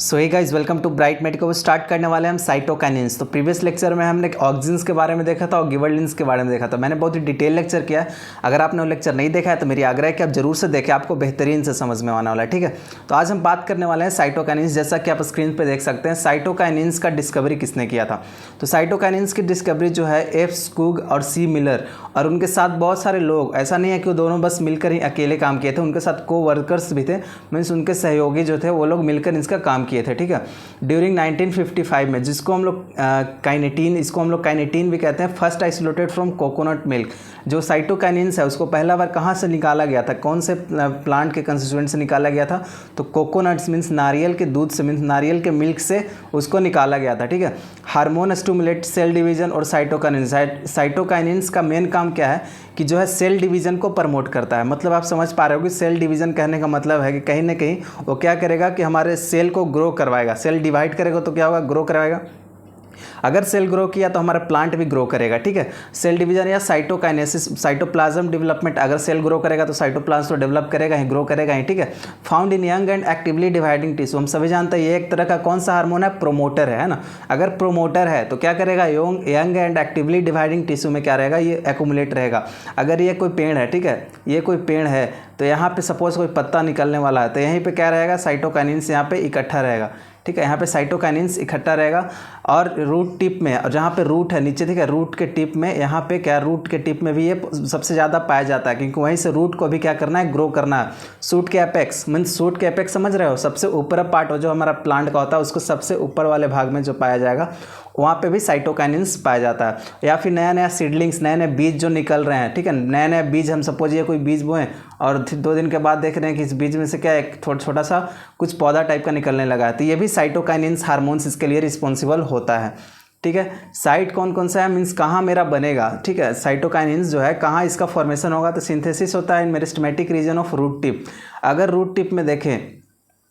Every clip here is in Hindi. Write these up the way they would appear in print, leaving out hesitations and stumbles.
So hey guys, welcome to Bright Medico. Start करने वाले हम साइटोकाइनेंस। तो प्रीवियस लेक्चर में हमने ऑक्सिन्स के बारे में देखा था और गिबरेलिंस के बारे में देखा था। मैंने बहुत ही डिटेल लेक्चर किया है। अगर आपने वो लेक्चर नहीं देखा है तो मेरी आग्रह है कि आप जरूर से देखें, आपको बेहतरीन से समझ में आने वाला है। ठीक है, तो आज हम बात करने वाले हैं साइटोकाइनेंस। जैसा कि आप स्क्रीन पर देख सकते हैं, साइटोकाइनेंस का डिस्कवरी किसने किया था। तो साइटोकाइनेंस की डिस्कवरी जो है एफ स्कूग और सी मिलर और उनके साथ बहुत सारे लोग, ऐसा नहीं है कि वो दोनों बस मिलकर ही अकेले काम किए थे, उनके साथ को वर्कर्स भी थे, मीन्स उनके सहयोगी जो थे वो लोग मिलकर इसका काम किए थे। ठीक है, ड्यूरिंग 1955 में, जिसको हम लोग काइनेटीन, इसको हम लोग काइनेटीन भी कहते हैं, first isolated from coconut milk. जो साइटोकाइनेंस है उसको पहला बार कहाँ से निकाला गया था, कौन से प्लांट के कंस्टिट्यूएंट से निकाला गया था, तो कोकोनट्स मीन्स नारियल के दूध से, मीन्स नारियल के मिल्क से उसको निकाला गया था। ठीक है, हार्मोन स्टिमुलेट सेल डिवीजन और साइटोकाइनेंस। साइटोकाइनेंस का मेन काम क्या है कि जो है सेल डिवीजन को प्रमोट करता है। मतलब आप समझ पा रहे हो कि सेल डिवीजन कहने का मतलब है कि कहीं ना कहीं वो क्या करेगा कि हमारे सेल को ग्रो करवाएगा। सेल डिवाइड करेगा तो क्या होगा, ग्रो करवाएगा। अगर सेल ग्रो किया तो हमारा प्लांट भी ग्रो करेगा। ठीक है, सेल डिवीजन या साइटोकाइनेसिस, साइटोप्लाज्म डेवलपमेंट। अगर सेल ग्रो करेगा तो साइटोप्लाज्म तो डेवलप करेगा ही, ग्रो करेगा ही। ठीक है, found in young and actively dividing tissue. हम सभी जानते हैं ये एक तरह का कौन सा हार्मोन है, प्रोमोटर है ना। अगर प्रोमोटर है तो क्या करेगा, young and actively dividing tissue में क्या रहेगा, ये एक्यूमुलेट रहेगा। अगर ये कोई पेड़ है, ठीक है, ये कोई पेड़ है तो यहाँ पे सपोज कोई पत्ता निकलने वाला है तो यहीं पे क्या रहेगा, साइटोकाइनेंस यहाँ पे इकट्ठा रहेगा। ठीक है, यहाँ पे साइटोकाइनेंस इकट्ठा रहेगा और रूट टिप में, और जहाँ पे रूट है नीचे, ठीक है, रूट के टिप में, यहाँ पे क्या, रूट के टिप में भी ये सबसे ज़्यादा पाया जाता है, क्योंकि वहीं से रूट को भी क्या करना है, ग्रो करना है। सूट के एपेक्स, मीन्स सूट के एपेक्स समझ रहे हो, सबसे ऊपर पार्ट हो जो हमारा प्लांट का होता है, उसको सबसे ऊपर वाले भाग में जो पाया जाएगा वहाँ पे भी साइटोकाइनेंस पाया जाता है। या फिर नया नया सीडलिंग्स, नए नए बीज जो निकल रहे हैं, ठीक है, नए नए बीज, हम सपोज ये कोई बीज बोएं और 2 दिन के बाद देख रहे हैं कि इस बीज में से क्या एक छोटा सा कुछ पौधा टाइप का निकलने लगा है, तो ये भी साइटोकाइनेंस हार्मोन्स इसके लिए रिस्पॉन्सिबल होता है। ठीक है, साइट कौन कौन सा है, मीन्स कहाँ मेरा बनेगा। ठीक है, साइटोकाइनेंस जो है कहाँ इसका फॉर्मेशन होगा, तो सिंथेसिस होता है in meristematic region of root tip. अगर रूट टिप में देखें,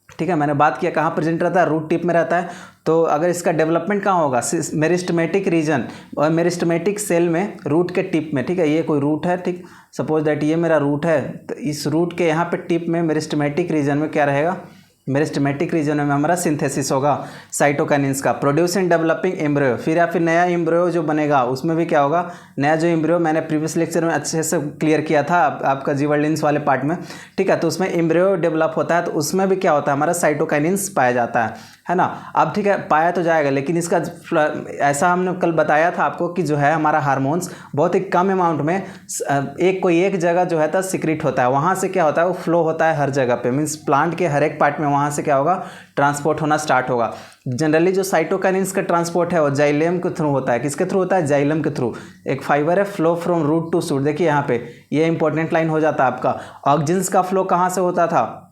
ठीक है, मैंने बात किया कहाँ प्रेजेंट रहता है, रूट टिप में रहता है। तो अगर इसका डेवलपमेंट कहाँ होगा, मेरिस्टेमेटिक रीजन और मेरिस्टेमेटिक सेल में, रूट के टिप में। ठीक है, ये कोई रूट है, ठीक, सपोज दैट ये मेरा रूट है, तो इस रूट के यहाँ पे टिप में मेरिस्टेमेटिक रीजन में क्या रहेगा, मेरिस्टेमेटिक रीजन में हमारा सिंथेसिस होगा साइटोकाइनेंस का। प्रोड्यूस एंड डेवलपिंग एम्ब्रियो, फिर या फिर नया एम्ब्रियो जो बनेगा उसमें भी क्या होगा, नया जो एम्ब्रियो, मैंने प्रीवियस लेक्चर में अच्छे से क्लियर किया था आपका गिबरेलिंस वाले पार्ट में। ठीक है, तो उसमें एम्ब्रियो डेवलप होता है, तो उसमें भी क्या होता है, हमारा साइटोकाइनेंस पाया जाता है ना। अब ठीक है, पाया तो जाएगा, लेकिन इसका ऐसा हमने कल बताया था आपको कि जो है हमारा हार्मोन्स बहुत ही कम अमाउंट में कोई एक जगह जो है तो सिक्रीट होता है, वहाँ से क्या होता है, वो फ्लो होता है हर जगह पे, मीन्स प्लांट के हर एक पार्ट में वहाँ से क्या होगा, ट्रांसपोर्ट होना स्टार्ट होगा। जनरली जो साइटोकाइनेंस का ट्रांसपोर्ट है वो जाइलम के थ्रू होता है। किसके थ्रू होता है, जाइलम के थ्रू। एक फाइबर है, flow from root to shoot. देखिए यहाँ पे ये इंपॉर्टेंट लाइन हो जाता है आपका। ऑक्सिन्स का फ्लो कहाँ से होता था,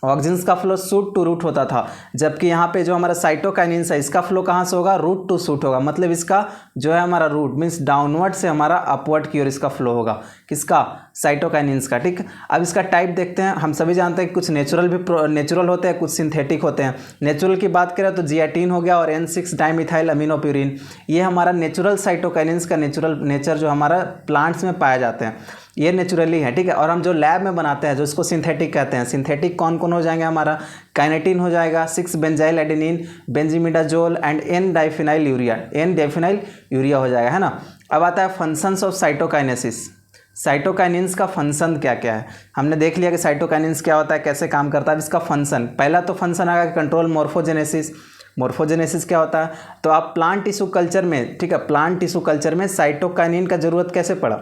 ऑक्सिन्स का फ्लो शूट टू रूट होता था, जबकि यहाँ पे जो हमारा साइटोकाइनेंस है इसका फ्लो कहाँ से होगा, रूट टू शूट होगा। मतलब इसका जो है हमारा रूट मीन्स डाउनवर्ड से हमारा अपवर्ड की ओर इसका फ्लो होगा, किसका, साइटोकाइनेंस का। ठीक, अब इसका टाइप देखते हैं। हम सभी जानते हैं कि कुछ नेचुरल भी नेचुरल होते हैं, कुछ सिंथेटिक होते हैं। नेचुरल की बात करें तो जियाटीन हो गया और N6 डाइमिथाइल अमीनोप्यूरिन, ये हमारा नेचुरल साइटोकाइनेंस का नेचुरल नेचर जो हमारा प्लांट्स में पाए जाते हैं, ये नेचुरली है। ठीक है, और हम जो लैब में बनाते हैं जो इसको सिंथेटिक कहते हैं, सिंथेटिक कौन कौन हो जाएंगे, हमारा काइनेटीन हो जाएगा, 6 benzyl adenine, benzimidazole and N diphenyl urea हो जाएगा, है ना। अब आता है फंक्शंस ऑफ साइटोकाइनेसिस। साइटोकाइनेंस का फंक्शन क्या क्या है, हमने देख लिया कि साइटोकाइनेंस क्या होता है, कैसे काम करता है। इसका फंक्शन, पहला तो फंक्शन आएगा कंट्रोल मोर्फोजेनेसिस। मोर्फोजेनेसिस क्या होता है, तो आप प्लांट टिश्यू कल्चर में, ठीक है, प्लांट टिश्यू कल्चर में साइटोकाइनिन का जरूरत कैसे पड़ा।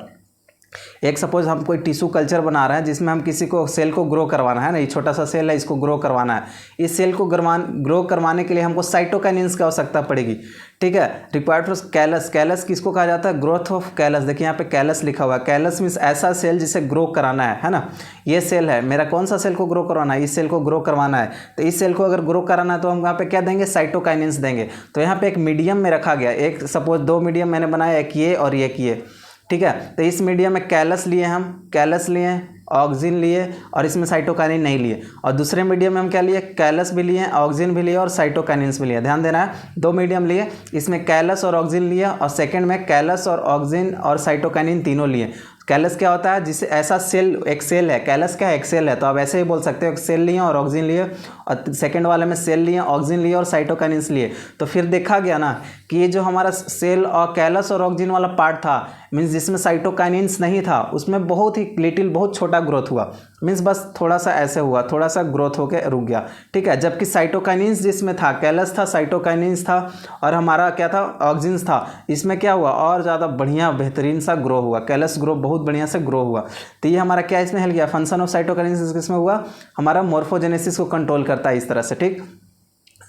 एक सपोज हम कोई टिश्यू कल्चर बना रहे हैं जिसमें हम किसी को सेल को ग्रो करवाना है ना, ये छोटा सा सेल है, इसको ग्रो करवाना है। इस सेल को ग्रो करवाने के लिए हमको साइटोकाइनेंस की आवश्यकता पड़ेगी। ठीक है, रिक्वायर्ड फॉर कैलस। कैलस किसको कहा जाता है, ग्रोथ ऑफ कैलस। देखिए यहाँ पे कैलस लिखा हुआ है। कैलस मीन्स ऐसा सेल जिसे ग्रो कराना है ना। ये सेल है मेरा, कौन सा सेल को ग्रो करवाना है, इस सेल को ग्रो करवाना है। तो इस सेल को अगर ग्रो कराना है तो हम यहाँ पे क्या देंगे, साइटोकाइनेंस देंगे। तो यहाँ पे एक मीडियम में रखा गया, एक सपोज 2 मीडियम मैंने बनाया, एक ये और एक ये। ठीक है, तो इस मीडियम में कैलस लिए, हम कैलस लिए, ऑक्सिन लिए और इसमें साइटोकाइनिन नहीं लिए। और दूसरे मीडियम में हम क्या लिए, कैलस भी लिए, ऑक्सिन भी लिए और साइटोकाइनिन्स भी लिए। ध्यान देना है, 2 मीडियम लिए, इसमें कैलस और ऑक्सिन लिया और सेकंड में कैलस और ऑक्सिन और साइटोकाइनिन तीनों लिए। कैलस क्या होता है, जिसे ऐसा सेल, एक सेल है, कैलस क्या है, एक सेल है, तो आप ऐसे ही बोल सकते हो एक सेल लिए और ऑक्सीजन लिए, और सेकंड वाले में सेल लिए, ऑक्सीजन लिए और साइटोकाइनेंस लिए। तो फिर देखा गया ना कि ये जो हमारा सेल और कैलस और ऑक्सीजन वाला पार्ट था, मीन्स जिसमें साइटोकाइनेंस नहीं था, उसमें बहुत ही लिटिल, बहुत छोटा ग्रोथ हुआ, मीन्स बस थोड़ा सा ऐसे हुआ, थोड़ा सा ग्रोथ होकर रुक गया, ठीक है। जबकि साइटोकाइनेंस जिसमें था, कैलस था, साइटोकाइनेंस था और हमारा क्या था, ऑक्सीजन था, इसमें क्या हुआ, और ज़्यादा बढ़िया बेहतरीन सा ग्रो हुआ, कैलस ग्रो बहुत बढ़िया से ग्रो हुआ। तो ये हमारा क्या इसमें हेल्प किया, फंक्शन ऑफ साइटोकाइनेंस किसमें हुआ, हमारा मोर्फोजेनेसिस को कंट्रोल करता है इस तरह से, ठीक।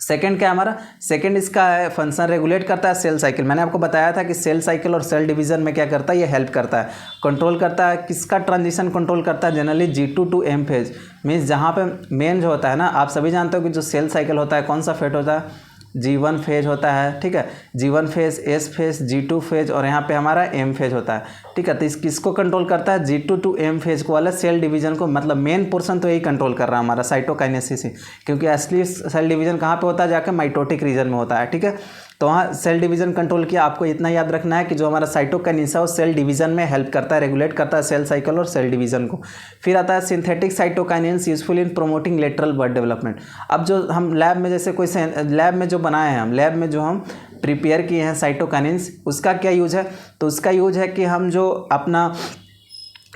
सेकंड क्या हमारा, सेकंड इसका है फंक्शन रेगुलेट करता है सेल साइकिल। मैंने आपको बताया था कि सेल साइकिल और सेल डिवीजन में क्या करता है, ये हेल्प करता है, कंट्रोल करता है, किसका ट्रांजिशन कंट्रोल करता है, generally G2 to M phase, means जहाँ पे मेन जो होता है ना, आप सभी जानते हो कि जो सेल साइकिल होता है कौन सा फेज होता है, G1 फेज होता है, ठीक है, G1 phase, S phase, G2 phase और यहाँ पे हमारा M फेज होता है, ठीक है। तो इस किसको कंट्रोल करता है, G2 टू M फेज को वाला सेल डिवीजन को, मतलब मेन पोर्शन तो यही कंट्रोल कर रहा है हमारा साइटोकाइनेसिस ही, क्योंकि असली सेल डिवीजन कहाँ पे होता है, जाकर माइटोटिक रीजन में होता है, ठीक है। तो वहाँ सेल डिवीजन कंट्रोल किया। आपको इतना याद रखना है कि जो हमारा साइटोकाइनेसिस है वो सेल डिवीजन में हेल्प करता है, रेगुलेट करता है सेल साइकिल और सेल डिवीजन को। फिर आता है synthetic cytokinesis useful in promoting lateral bird development. अब जो हम लैब में, जैसे कोई लैब में जो बनाए हैं, हम लैब में जो हम प्रिपेयर किए हैं साइटोकाइनेसिस, उसका क्या यूज है, तो उसका यूज है कि हम जो अपना,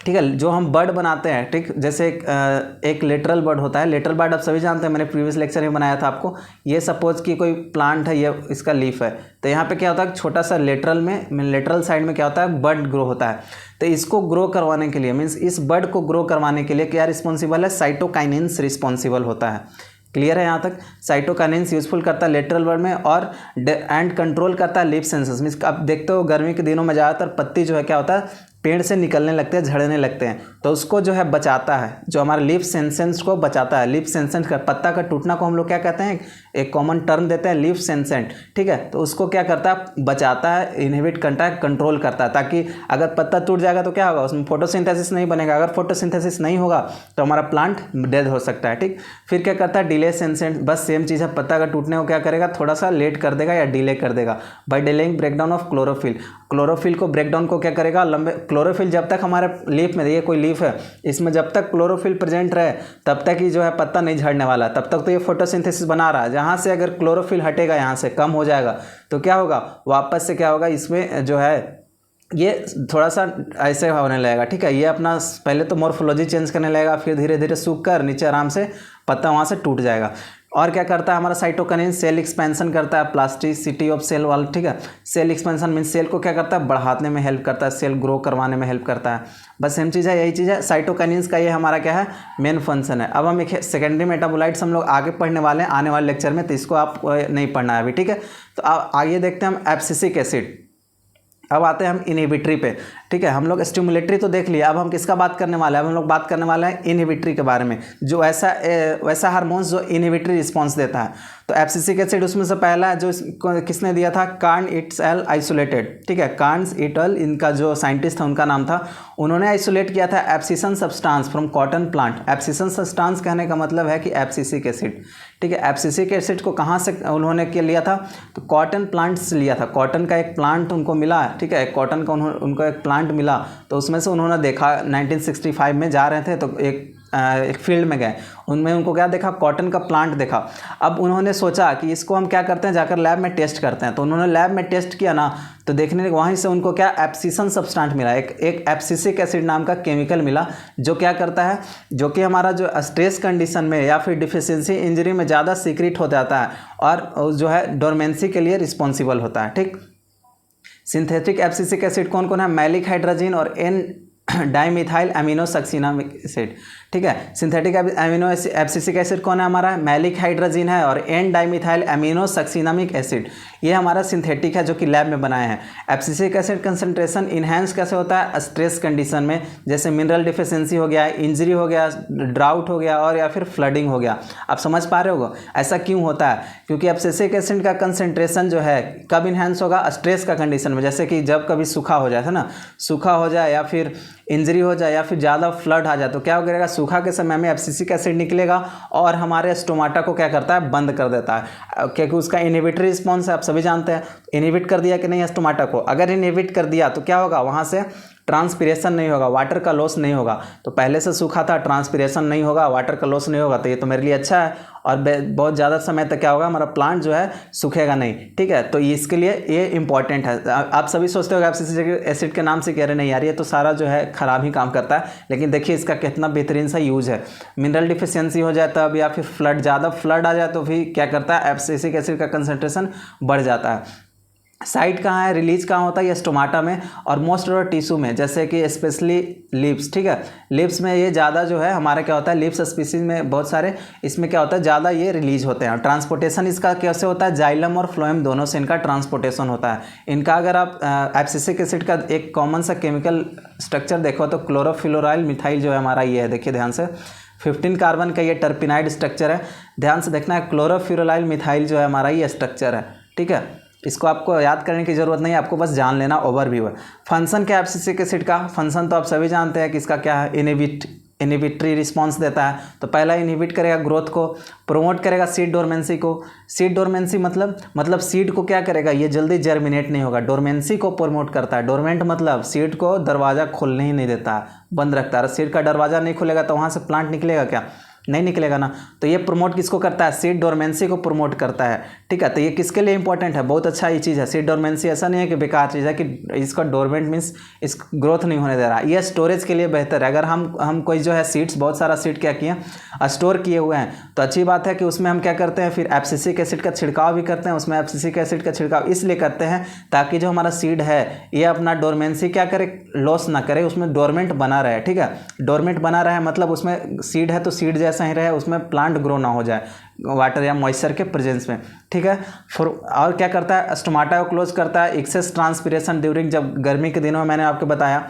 ठीक है, जो हम बर्ड बनाते हैं, ठीक, जैसे एक लेटरल बर्ड होता है, लेटरल बर्ड आप सभी जानते हैं, मैंने प्रीवियस लेक्चर में बनाया था आपको। ये सपोज कि कोई प्लांट है, ये इसका लीफ है, तो यहाँ पे क्या होता है, छोटा सा लेटरल में, लेटरल साइड में क्या होता है, बर्ड ग्रो होता है। तो इसको ग्रो करवाने के लिए, मीन्स इस बर्ड को ग्रो करवाने के लिए क्या रिस्पॉन्सिबल है, साइटोकाइनेंस रिस्पॉन्सिबल होता है। क्लियर है यहाँ तक। साइटोकाइनेंस यूजफुल करता है लेटरल बर्ड में और एंड कंट्रोल करता है लीफ सेंसस। मीन्स आप देखते हो गर्मी के दिनों में ज़्यादातर पत्ती जो है क्या होता है, पेड़ से निकलने लगते हैं, झड़ने लगते हैं, तो उसको जो है बचाता है, जो हमारा लीफ सेंसेंस को बचाता है। लीफ सेंसेंट का पत्ता का टूटना को हम लोग क्या कहते हैं, एक कॉमन टर्म देते हैं लीफ सेंसेंट, ठीक है। तो उसको क्या करता है, बचाता है, इनहिबिट करता है, कंट्रोल करता है, ताकि अगर पत्ता टूट जाएगा तो क्या होगा, उसमें फोटोसिंथेसिस नहीं बनेगा। अगर फोटोसिंथेसिस नहीं होगा तो हमारा प्लांट डेड हो सकता है, ठीक। फिर क्या करता है, डिले सेंसेंट, बस सेम चीज़ है, पत्ता का टूटने को क्या करेगा, थोड़ा सा लेट कर देगा या डिले कर देगा by delaying breakdown of chlorophyll. Chlorophyll को ब्रेकडाउन को क्या करेगा, लंबे क्लोरोफिल जब तक हमारे लीफ में, ये कोई लीफ है, इसमें जब तक क्लोरोफिल प्रेजेंट रहे तब तक ही जो है पत्ता नहीं झड़ने वाला, तब तक तो ये फोटोसिंथेसिस बना रहा है। जहाँ से अगर क्लोरोफिल हटेगा, यहाँ से कम हो जाएगा, तो क्या होगा, वापस से क्या होगा, इसमें जो है ये थोड़ा सा ऐसे होने लगेगा, ठीक है। ये अपना पहले तो मॉर्फोलॉजी चेंज करने लगेगा, फिर धीरे धीरे सूख कर नीचे आराम से पत्ता वहाँ से टूट जाएगा। और क्या करता है हमारा साइटोकाइनेंस, सेल एक्सपेंशन करता है, प्लास्टिसिटी ऑफ सेल वाल, ठीक है। सेल एक्सपेंशन मीन्स सेल को क्या करता है, बढ़ाने में हेल्प करता है, सेल ग्रो करवाने में हेल्प करता है। बस सेम चीज़ है, यही चीज़ है। साइटोकाइनेंस का ये हमारा क्या है, मेन फंक्शन है। अब हम एक सेकेंडरी मेटाबोलाइट्स हम लोग आगे पढ़ने वाले हैं आने वाले लेक्चर में, तो इसको आप नहीं पढ़ना है अभी, ठीक है। तो आगे देखते हैं हम एब्सिसिक एसिड। अब आते हैं हम इनहिबिटरी पे, ठीक है। हम लोग स्टिमुलेटरी तो देख लिया, अब हम किसका बात करने वाले हैं, अब हम लोग बात करने वाले हैं इनहिबिटरी के बारे में, जो वैसा हार्मोन्स जो इनहिबिटरी रिस्पॉन्स देता है। तो एब्सिसिक एसिड उसमें से पहला जो किसने दिया था, कार्न इट एल आइसोलेटेड, ठीक है। कार्न इट एल, इनका जो साइंटिस्ट था उनका नाम था, उन्होंने आइसोलेट किया था abscission substance from cotton plant. Abscission substance कहने का मतलब है कि एब्सिसिक एसिड, ठीक है। एब्सिसिक एसिड को कहाँ से उन्होंने क्या लिया था, तो कॉटन प्लांट से लिया था। कॉटन का एक प्लांट उनको मिला, ठीक है, कॉटन का उनको एक प्लांट मिला, तो उसमें से उन्होंने देखा 1965 में जा रहे थे, तो एक फील्ड में गए, उनमें उनको क्या देखा, कॉटन का प्लांट देखा। अब उन्होंने सोचा कि इसको हम क्या करते हैं, जाकर लैब में टेस्ट करते हैं। तो उन्होंने लैब में टेस्ट किया ना, तो देखने लगे, वहीं से उनको क्या एब्सिसन सब्सटेंट मिला, एक एब्सिसिक एसिड नाम का केमिकल मिला, जो क्या करता है, जो कि हमारा जो स्ट्रेस कंडीशन में या फिर डिफिशियंसी इंजरी में ज़्यादा सीक्रेट हो जाता है और जो है डोरमेंसी के लिए रिस्पॉन्सिबल होता है, ठीक। सिंथेटिक एब्सिसिक एसिड कौन कौन है, मैलिक हाइड्रोजन और एन डाइमिथाइल एमिनो सक्सिनामिक एसिड, ठीक है। सिंथेटिक एमिनो एब्सिसिक एसिड कौन है हमारा, मैलिक हाइड्रोजन है और एन डाइमिथाइल एमिनो सक्सिनामिक एसिड, ये हमारा सिंथेटिक है जो कि लैब में बनाए हैं। एब्सिसिक एसिड कंसंट्रेशन इन्हेंस कैसे होता है, स्ट्रेस कंडीशन में, जैसे मिनरल डिफिशियंसी हो गया, इंजरी हो गया, ड्राउट हो गया और या फिर फ्लडिंग हो गया। आप समझ पा रहे हो ऐसा क्यों होता है, क्योंकि एब्सिसिक एसिड का कंसंट्रेशन जो है कब इन्हेंस होगा, स्ट्रेस का कंडीशन में, जैसे कि जब कभी सूखा हो जाए, है ना, सूखा हो जाए या फिर इंजरी हो जाए या फिर ज़्यादा फ्लड आ जाए, तो क्या हो करेगा, सूखा के समय में एब्सिसिक एसिड निकलेगा और हमारे स्टोमाटा को क्या करता है, बंद कर देता है, क्योंकि उसका इनहिबिटरी रिस्पॉन्स है, आप सभी जानते हैं। इनहिबिट कर दिया कि नहीं स्टोमाटा को, अगर इनहिबिट कर दिया तो क्या होगा, वहाँ से ट्रांसपिरेशन नहीं होगा, वाटर का लॉस नहीं होगा। तो पहले से सूखा था, ट्रांसपिरेशन नहीं होगा, वाटर का लॉस नहीं होगा, तो ये तो मेरे लिए अच्छा है। और बहुत ज़्यादा समय तक क्या होगा, हमारा प्लांट जो है सूखेगा नहीं, ठीक है। तो इसके लिए ये इंपॉर्टेंट है। आप सभी सोचते हो एब्सिसिक एसिड के नाम से कह रहे नहीं यार ये तो सारा जो है ख़राब ही काम करता है, लेकिन देखिए इसका कितना बेहतरीन सा यूज है। मिनरल डिफिशियंसी हो जाए तब, या फिर ज़्यादा फ्लड आ जाए तो भी क्या करता है, एब्सिसिक एसिड का कंसंट्रेशन बढ़ जाता है। साइट कहाँ है, रिलीज कहाँ होता है, ये स्टोमाटा में और मोस्ट ऑफ टिश्यू में, जैसे कि स्पेशली लिप्स, ठीक है। लिप्स में ये ज़्यादा जो है हमारा क्या होता है, लिप्स स्पीसीज में बहुत सारे इसमें क्या होता है, ज़्यादा ये रिलीज होते हैं। ट्रांसपोर्टेशन इसका कैसे होता है, जाइलम और फ्लोएम दोनों से इनका ट्रांसपोर्टेशन होता है। इनका अगर आप एब्सिसिक एसिड का एक कॉमन सा केमिकल स्ट्रक्चर देखो तो क्लोरोफ्लोराइल मिथाइल जो है हमारा ये है, देखिए ध्यान से 15 कार्बन का ये टर्पिनाइड स्ट्रक्चर है। ध्यान से देखना है, क्लोरोफ्लोराइल मिथाइल जो है हमारा ये स्ट्रक्चर है, ठीक है। इसको आपको याद करने की ज़रूरत नहीं है, आपको बस जान लेना, ओवरव्यू है। फंक्शन क्या एब्सिसिक एसिड का, फंक्शन तो आप सभी जानते हैं कि इसका क्या है, इनहिबिटरी रिस्पॉन्स देता है। तो पहला इनहिबिट करेगा ग्रोथ को, प्रोमोट करेगा सीड डोरमेंसी को। सीड डोरमेंसी मतलब सीड को क्या करेगा, ये जल्दी जर्मिनेट नहीं होगा, डोरमेंसी को प्रमोट करता है। डोरमेंट मतलब सीड को दरवाज़ा खोलने ही नहीं देता है, बंद रखता है। सीड का दरवाज़ा नहीं खुलेगा तो वहाँ से प्लांट निकलेगा क्या, नहीं निकलेगा ना। तो ये प्रमोट किसको करता है, सीड डोरमेंसी को प्रमोट करता है, ठीक है। तो ये किसके लिए इंपॉर्टेंट है, बहुत अच्छा ये चीज़ है। सीड डोरमेंसी ऐसा नहीं है कि बेकार चीज़ है कि इसका डोरमेंट मीन्स इस ग्रोथ नहीं होने दे रहा, ये स्टोरेज के लिए बेहतर है। अगर हम कोई जो है सीड्स, बहुत सारा सीड क्या किए स्टोर किए हुए हैं, तो अच्छी बात है कि उसमें हम क्या करते हैं, फिर एब्सिसिक एसिड का छिड़काव भी करते हैं। उसमें एब्सिसिक एसिड का छिड़काव इसलिए करते हैं ताकि जो हमारा सीड है ये अपना डोरमेंसी क्या करे, लॉस ना करे, उसमें डोरमेंट बना रहे, ठीक है। डोरमेंट बना रहे मतलब उसमें सीड है तो सीड जैसा ही रहे, उसमें प्लांट ग्रो ना हो जाए वाटर या मॉइस्चर के प्रेजेंस में, ठीक है। फिर और क्या करता है, स्टोमाटा को क्लोज करता है। एक्सेस ट्रांसपिरेशन ड्यूरिंग, जब गर्मी के दिनों में मैंने आपको बताया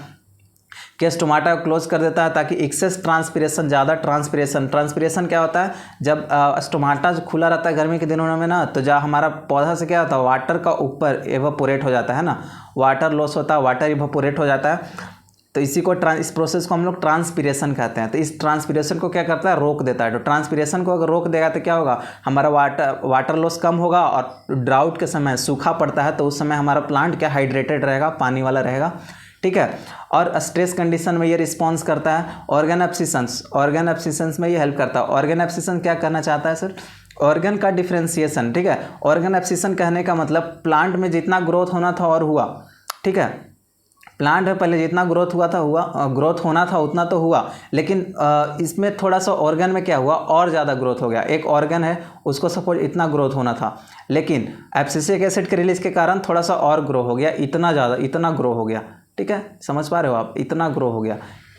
कि स्टोमाटा को क्लोज कर देता है ताकि एक्सेस ट्रांसपिरेशन, ज़्यादा ट्रांसपिरेशन क्या होता है, जब स्टोमाटा जो खुला रहता है गर्मी के दिनों में ना, तो जहाँ हमारा पौधा से क्या होता है, वाटर का ऊपर एवापोरेट हो जाता है ना, वाटर लॉस होता है, वाटर एवापोरेट हो जाता है। तो इसी को इस प्रोसेस को हम लोग ट्रांसपिरेशन कहते हैं। तो इस ट्रांसपिरेशन को क्या करता है, रोक देता है। तो ट्रांसपिरेशन को अगर रोक देगा तो क्या होगा, हमारा वाटर लॉस कम होगा, और ड्राउट के समय सूखा पड़ता है तो उस समय हमारा प्लांट क्या हाइड्रेटेड रहेगा, पानी वाला रहेगा, ठीक है। और स्ट्रेस कंडीशन में ये रिस्पॉन्स करता है। ऑर्गन एब्सिशंस में ये हेल्प करता है। ऑर्गन एब्सिशन क्या करना चाहता है सर, ऑर्गन का डिफ्रेंसिएशन, ठीक है। ऑर्गन एब्सिशन कहने का मतलब प्लांट में जितना ग्रोथ होना था और हुआ, ठीक है। प्लांट में पहले जितना ग्रोथ होना था उतना तो हुआ, लेकिन इसमें थोड़ा सा ऑर्गन में क्या हुआ, और ज़्यादा ग्रोथ हो गया। एक ऑर्गन है उसको सपोज इतना ग्रोथ होना था, लेकिन एब्सिसिक एसिड के रिलीज के कारण थोड़ा सा और ग्रो हो गया, इतना ग्रो हो गया, ठीक है। समझ पा रहे हो आप, इतना ग्रो हो गया,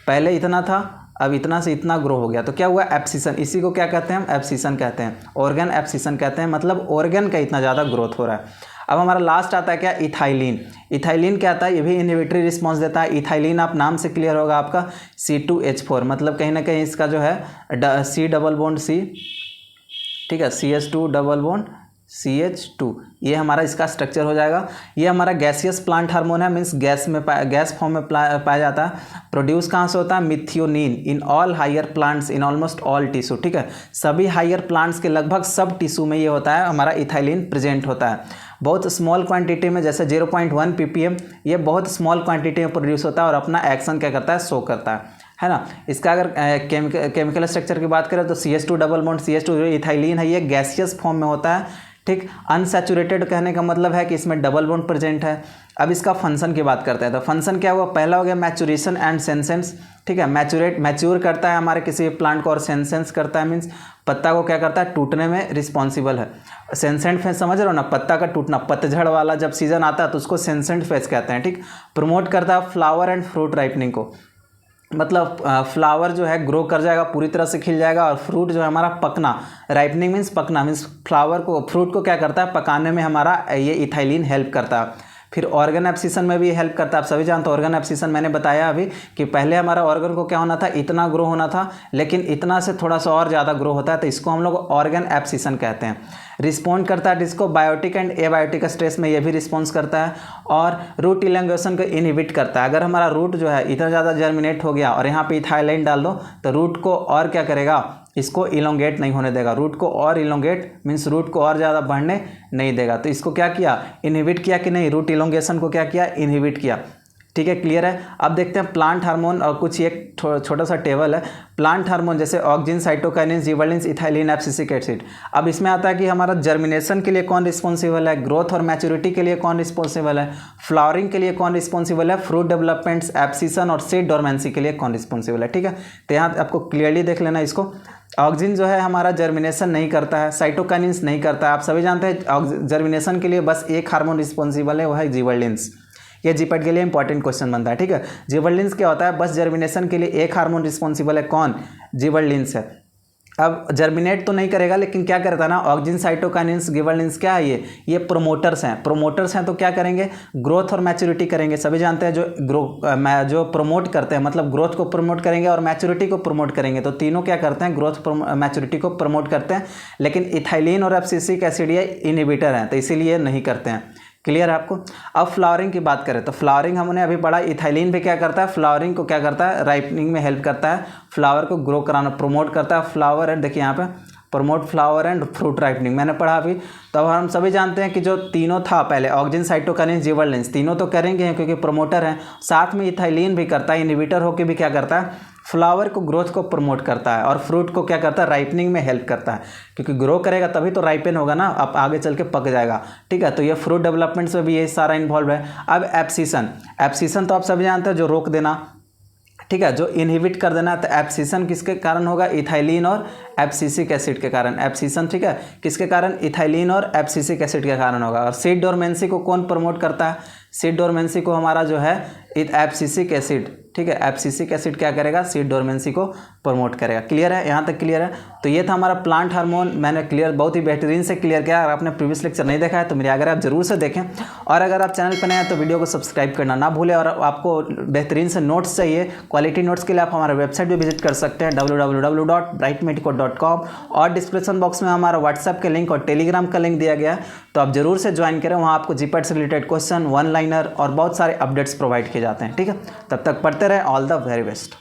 पहले इतना था अब इतना से इतना ग्रो हो गया, तो क्या हुआ, एब्सिशन। इसी को क्या कहते हैं, हम एब्सिशन कहते हैं, ऑर्गन एब्सिशन कहते हैं, मतलब ऑर्गन का इतना ज़्यादा ग्रोथ हो रहा है। अब हमारा लास्ट आता है क्या, इथाइलिन। इथाइलिन क्या आता है, ये भी इनहिबिटरी रिस्पॉन्स देता है। इथाइलिन आप नाम से क्लियर होगा आपका, C2H4, मतलब कहीं ना कहीं इसका जो है C डबल बॉन्ड C, ठीक है, CH2 डबल बॉन्ड CH2, ये हमारा इसका स्ट्रक्चर हो जाएगा। ये हमारा गैसियस प्लांट हार्मोन है, मीन्स गैस फॉर्म में पाया जाता है। प्रोड्यूस कहाँ से होता है, methionine in all higher plants in almost all tissue, ठीक है। सभी हायर प्लांट्स के लगभग सब टिश्यू में ये होता है, हमारा इथाइलिन प्रेजेंट होता है। बहुत स्मॉल क्वांटिटी में, जैसे 0.1 ppm, ये बहुत स्मॉल क्वांटिटी में प्रोड्यूस होता है और अपना एक्शन क्या करता है, शो करता है ना। इसका अगर केमिकल स्ट्रक्चर की बात करें तो CH2 डबल बॉन्ड CH2 जो इथाइलिन है ये गैसियस फॉर्म में होता है, ठीक। अनसैचुरेटेड कहने का मतलब है कि इसमें डबल बॉन्ड प्रेजेंट है। अब इसका फंक्शन की बात करते हैं, तो फंक्शन क्या हुआ, पहला हो गया मैचुरेशन एंड सेंसेंस, ठीक है। मैच्योर करता है हमारे किसी प्लांट को, और सेंसेंस करता है मीन्स पत्ता को क्या करता है, टूटने में रिस्पॉन्सिबल है। सेंसेंट फेज समझ रहे हो ना, पत्ता का टूटना, पतझड़ वाला जब सीजन आता है तो उसको सेंसेंट फेज कहते हैं, ठीक। प्रमोट करता है फ्लावर एंड फ्रूट राइपनिंग को, मतलब फ्लावर जो है ग्रो कर जाएगा, पूरी तरह से खिल जाएगा, और फ्रूट जो है हमारा पकना, राइपनिंग मीन्स पकना, मीन्स फ्रूट को क्या करता है, पकाने में हमारा ये इथाइलिन हेल्प करता है। फिर ऑर्गन एब्सिशन में भी हेल्प करता है। आप सभी जानते हो ऑर्गन एब्सिशन, मैंने बताया अभी कि पहले हमारा ऑर्गन को क्या होना था, इतना ग्रो होना था, लेकिन इतना से थोड़ा सा और ज़्यादा ग्रो होता है, तो इसको हम लोग ऑर्गन एब्सिशन कहते हैं। रिस्पॉन्ड करता है डिस्को बायोटिक एंड एबायोटिक स्ट्रेस में, ये भी रिस्पॉन्स करता है, और रूट इलॉन्गेशन को इनहिबिट करता है। अगर हमारा रूट जो है इतना ज़्यादा जर्मिनेट हो गया और यहाँ पे इथाइलिन डाल दो तो रूट को और क्या करेगा, इसको इलोंगेट नहीं होने देगा, रूट को और इलोंगेट मीन्स रूट को और ज़्यादा बढ़ने नहीं देगा। तो इसको क्या किया, इनहिबिट किया कि नहीं, रूट इलोंगेशन को क्या किया, इनहिबिट किया, ठीक है, क्लियर है। अब देखते हैं प्लांट हार्मोन और कुछ एक छोटा सा टेबल है। प्लांट हार्मोन जैसे auxin, cytokinin, gibberellins, ethylene, abscisic acid. अब इसमें आता है कि हमारा जर्मिनेशन के लिए कौन रिस्पॉन्सिबल है, ग्रोथ और मैच्योरिटी के लिए कौन रिस्पॉन्सिबल है, फ्लावरिंग के लिए कौन रिस्पॉन्सिबल है, फ्रूट डेवलपमेंट्स, एब्सिसन और सीड डोरमेंसी के लिए कौन रिस्पॉन्सिबल है। ठीक है, तो यहाँ आपको क्लियरली देख लेना इसको। ऑक्सिन जो है हमारा जर्मिनेशन नहीं करता है, साइटोकाइनिन्स नहीं करता है। आप सभी जानते हैं जर्मिनेशन के लिए बस एक हार्मोन रिस्पॉन्सिबल है, वो है जिबरेलिन्स। ये जीपैट के लिए इंपॉर्टेंट क्वेश्चन बनता है। ठीक है, जिबरेलिन्स क्या होता है, बस जर्मिनेशन के लिए एक हार्मोन रिस्पॉन्सिबल है, कौन, जिबरेलिन्स है। अब जर्मिनेट तो नहीं करेगा, लेकिन क्या करता है ना, ऑक्सिन, साइटोकाइनिन्स, गिबरेलिन्स क्या है, ये प्रोमोटर्स हैं। प्रोमोटर्स हैं तो क्या करेंगे, ग्रोथ और मैच्योरिटी करेंगे। सभी जानते हैं जो प्रमोट करते हैं, मतलब ग्रोथ को प्रमोट करेंगे और मैच्योरिटी को प्रमोट करेंगे। तो तीनों क्या करते हैं, ग्रोथ मैच्योरिटी को प्रमोट करते हैं। लेकिन इथाइलिन और एब्सिसिक एसिड ये इनहिबिटर हैं, तो इसीलिए नहीं करते हैं। क्लियर है आपको। अब फ्लावरिंग की बात करें तो फ्लावरिंग हमने अभी पढ़ा, इथाइलिन भी क्या करता है, फ्लावरिंग को क्या करता है, राइपनिंग में हेल्प करता है, फ्लावर को ग्रो कराना, प्रमोट करता है। फ्लावर एंड देखिए यहाँ पे promote flower and fruit ripening मैंने पढ़ा अभी। तो अब हम सभी जानते हैं कि जो तीनों था पहले, ऑक्सिन, साइटोकाइनिन, जिबरेलिन्स, तीनों तो करेंगे क्योंकि प्रमोटर हैं। साथ में इथाइलिन भी करता है, इनहिबिटर होकर भी क्या करता है, फ्लावर को ग्रोथ को प्रमोट करता है, और फ्रूट को क्या करता है, राइपनिंग में हेल्प करता है। क्योंकि ग्रो करेगा तभी तो राइपन होगा ना, अब आगे चल के पक जाएगा। ठीक है, तो ये फ्रूट डेवलपमेंट में भी ये सारा इन्वॉल्व है। अब एब्सिसन तो आप सभी जानते हैं, जो रोक देना, ठीक है, जो इनहिबिट कर देना। तो एब्सिसन किसके कारण होगा, इथाइलिन और एब्सिसिक एसिड के कारण। एब्सिसन ठीक है, किसके कारण, इथाइलिन और एब्सिसिक एसिड के कारण होगा। और सीड डोरमेंसी को कौन प्रमोट करता है, सीड डोरमेंसी को हमारा जो है एब्सिसिक एसिड। ठीक है, एब्सिसिक एसिड क्या करेगा, सीड डोरमेंसी को प्रमोट करेगा। क्लियर है, यहाँ तक क्लियर है। तो ये था हमारा प्लांट हार्मोन, मैंने क्लियर, बहुत ही बेहतरीन से क्लियर किया। अगर आपने प्रीवियस लेक्चर नहीं देखा है तो मेरे अगर आप जरूर से देखें, और अगर आप चैनल पर नए हैं तो वीडियो को सब्सक्राइब करना ना भूलें। और आपको बेहतरीन से नोट्स चाहिए, क्वालिटी नोट्स के लिए आप हमारा वेबसाइट भी विजिट कर सकते हैं www.brightmedico.com, और डिस्क्रिप्शन बॉक्स में हमारा व्हाट्सएप का लिंक और टेलीग्राम का लिंक दिया गया है, तो आप जरूर से ज्वाइन करें। वहाँ आपको जीपैट से रिलेटेड क्वेश्चन, वन लाइनर और बहुत सारे अपडेट्स प्रोवाइड किए जाते हैं। ठीक है, तब तक पढ़ते रहे। All the very best.